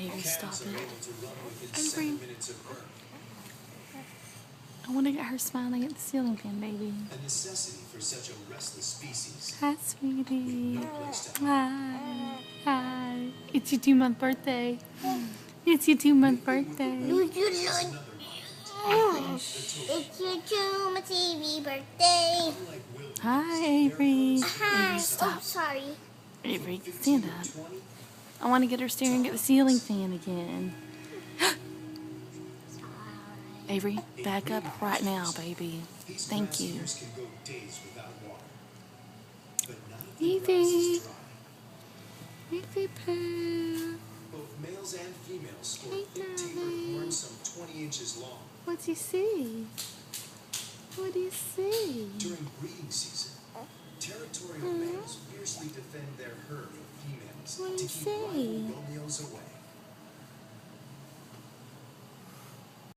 Evie, stop it. Avery. I want to get her smiling at the ceiling fan, baby. A necessity for such a restless species. Hi, sweetie. Hi. Hi. It's your 2-month birthday. It's your 2-month birthday. It's your 2-month Evie birthday. Hi, Avery. Hi. Avery, stop. Oh, sorry. Avery, stand up. I want to get her staring at the ceiling fan again. Avery, back up right now, baby. Thank you. Evie. Evie poo. Both males and females sport Hey, thick tapered darling. horns some 20 inches long. What's he see? What do you see? During breeding season, territorial males fiercely defend their herd of females What do to you keep say? rival Romeos away.